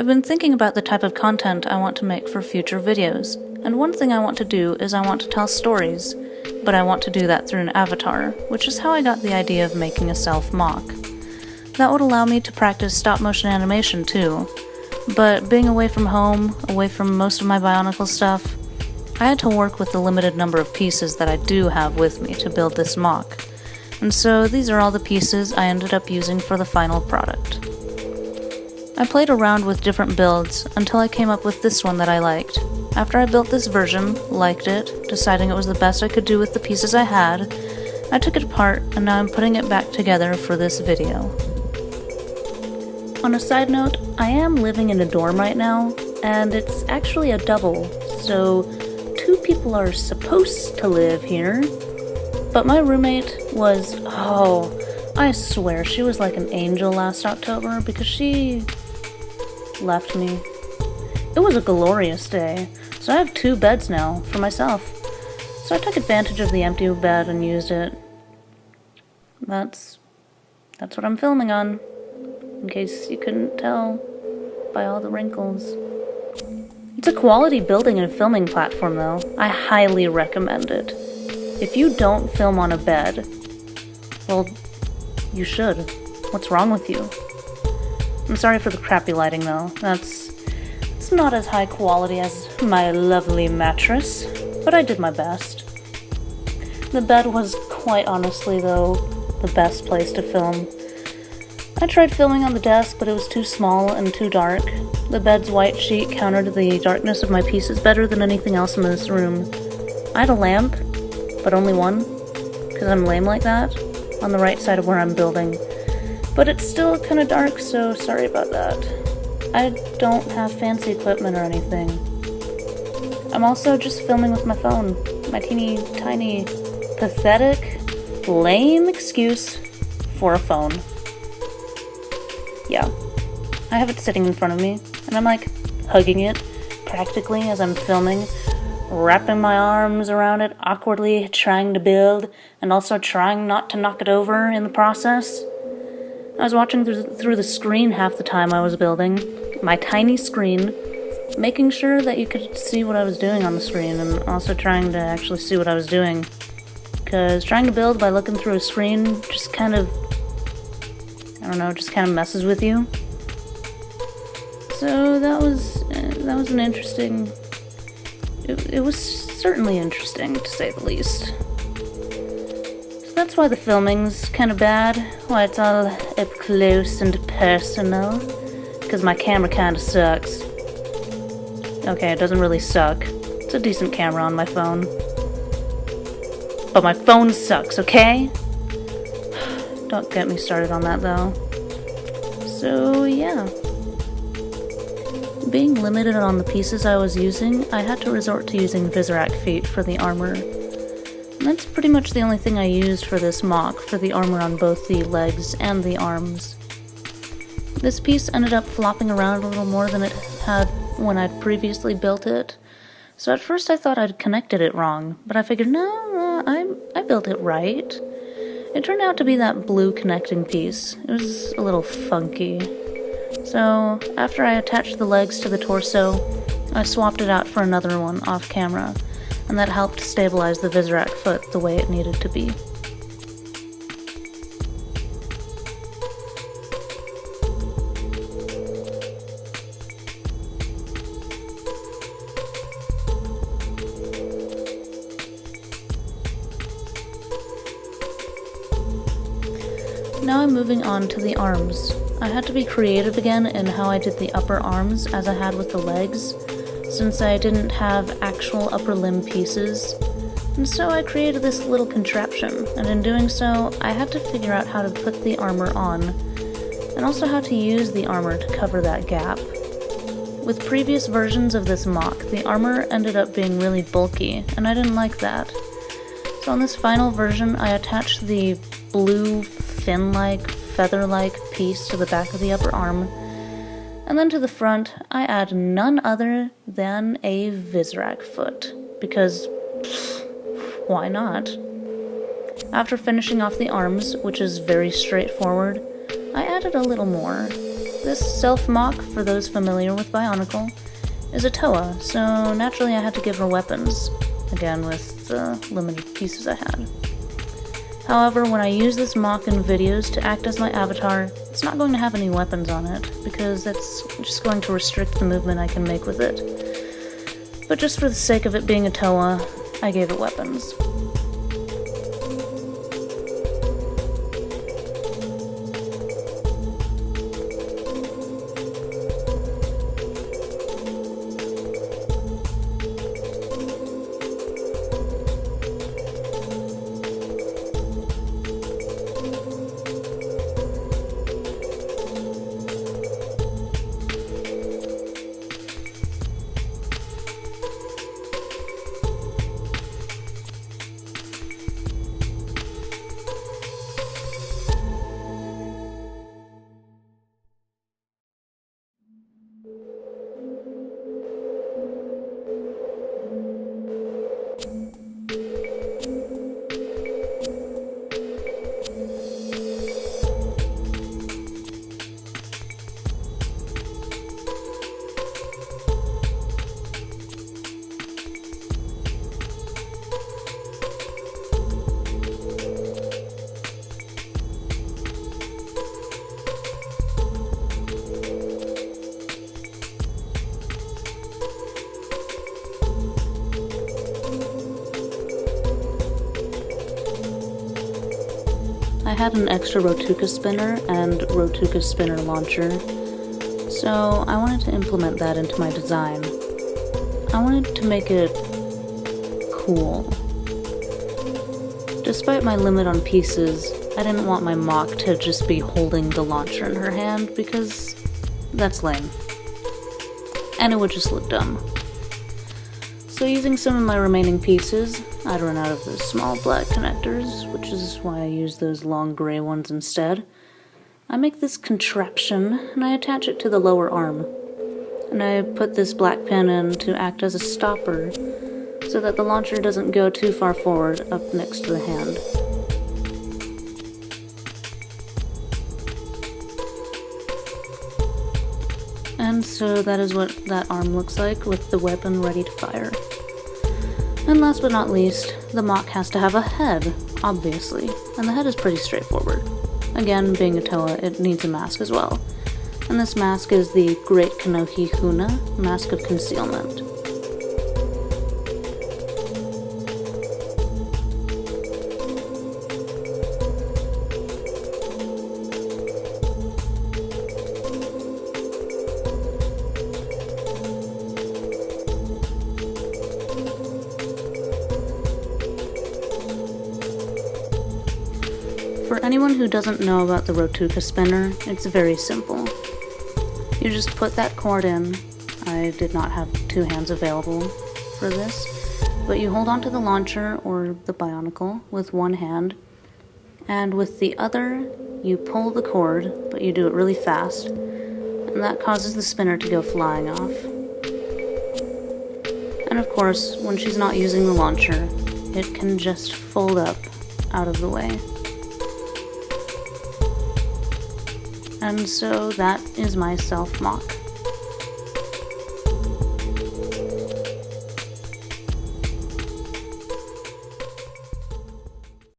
I've been thinking about the type of content I want to make for future videos, and one thing I want to do is I want to tell stories, but I want to do that through an avatar, which is how I got the idea of making a self-MOC. That would allow me to practice stop-motion animation too, but being away from home, away from most of my Bionicle stuff, I had to work with the limited number of pieces that I do have with me to build this MOC, and so these are all the pieces I ended up using for the final product. I played around with different builds until I came up with this one that I liked. After I built this version, liked it, deciding it was the best I could do with the pieces I had, I took it apart and now I'm putting it back together for this video. On a side note, I am living in a dorm right now, and it's actually a double, so 2 people are supposed to live here, but my roommate was, I swear, she was like an angel last October because she left me. It was a glorious day, so I have 2 beds now for myself. So I took advantage of the empty bed and used it. That's what I'm filming on, in case you couldn't tell by all the wrinkles. It's a quality building and filming platform though. I highly recommend it. If you don't film on a bed, well, you should. What's wrong with you? I'm sorry for the crappy lighting though. It's not as high quality as my lovely mattress, but I did my best. The bed was quite honestly though the best place to film. I tried filming on the desk, but it was too small and too dark. The bed's white sheet countered the darkness of my pieces better than anything else in this room. I had a lamp, but only one, because I'm lame like that, on the right side of where I'm building. But it's still kind of dark, so sorry about that. I don't have fancy equipment or anything. I'm also just filming with my phone. My teeny tiny, pathetic, lame excuse for a phone. Yeah. I have it sitting in front of me, and I'm like hugging it practically as I'm filming, wrapping my arms around it awkwardly, trying to build, and also trying not to knock it over in the process. I was watching through the screen half the time I was building, my tiny screen, making sure that you could see what I was doing on the screen, and also trying to actually see what I was doing. Because trying to build by looking through a screen just kind of, just kind of messes with you. So that was an interesting, it was certainly interesting to say the least. So that's why the filming's kind of bad, why it's all up close and personal, because my camera kind of sucks. Okay, it doesn't really suck. It's a decent camera on my phone. But my phone sucks, okay? Don't get me started on that though. So yeah. Being limited on the pieces I was using, I had to resort to using Viscerac feet for the armor. And that's pretty much the only thing I used for this MOC, for the armor on both the legs and the arms. This piece ended up flopping around a little more than it had when I'd previously built it. So at first I thought I'd connected it wrong, but I figured, no, I built it right. It turned out to be that blue connecting piece. It was a little funky. So after I attached the legs to the torso, I swapped it out for another one off camera, and that helped stabilize the Viscerac foot the way it needed to be. Now I'm moving on to the arms. I had to be creative again in how I did the upper arms as I had with the legs, since I didn't have actual upper limb pieces. And so I created this little contraption, and in doing so, I had to figure out how to put the armor on, and also how to use the armor to cover that gap. With previous versions of this MOC, the armor ended up being really bulky, and I didn't like that. So on this final version, I attached the blue fin-like, feather-like piece to the back of the upper arm, and then to the front, I add none other than a Viscerac foot, because why not? After finishing off the arms, which is very straightforward, I added a little more. This self-mock, for those familiar with Bionicle, is a Toa, so naturally I had to give her weapons, again with the limited pieces I had. However, when I use this mock in videos to act as my avatar, it's not going to have any weapons on it, because that's just going to restrict the movement I can make with it. But just for the sake of it being a Toa, I gave it weapons. I had an extra Rotuka spinner and Rotuka spinner launcher, so I wanted to implement that into my design. I wanted to make it cool. Despite my limit on pieces, I didn't want my MOC to just be holding the launcher in her hand, because that's lame. And it would just look dumb. So using some of my remaining pieces, I'd run out of those small black connectors, which is why I use those long gray ones instead. I make this contraption, and I attach it to the lower arm. And I put this black pin in to act as a stopper, so that the launcher doesn't go too far forward up next to the hand. And so that is what that arm looks like, with the weapon ready to fire. And last but not least, the MOC has to have a head, obviously, and the head is pretty straightforward. Again, being a Toa, it needs a mask as well. And this mask is the Great Kanohi Huna, Mask of Concealment. For anyone who doesn't know about the Rotuka spinner, it's very simple. You just put that cord in. I did not have two hands available for this, but you hold onto the launcher or the Bionicle with one hand, and with the other you pull the cord, but you do it really fast, and that causes the spinner to go flying off. And of course, when she's not using the launcher, it can just fold up out of the way. And so that is my self-mock.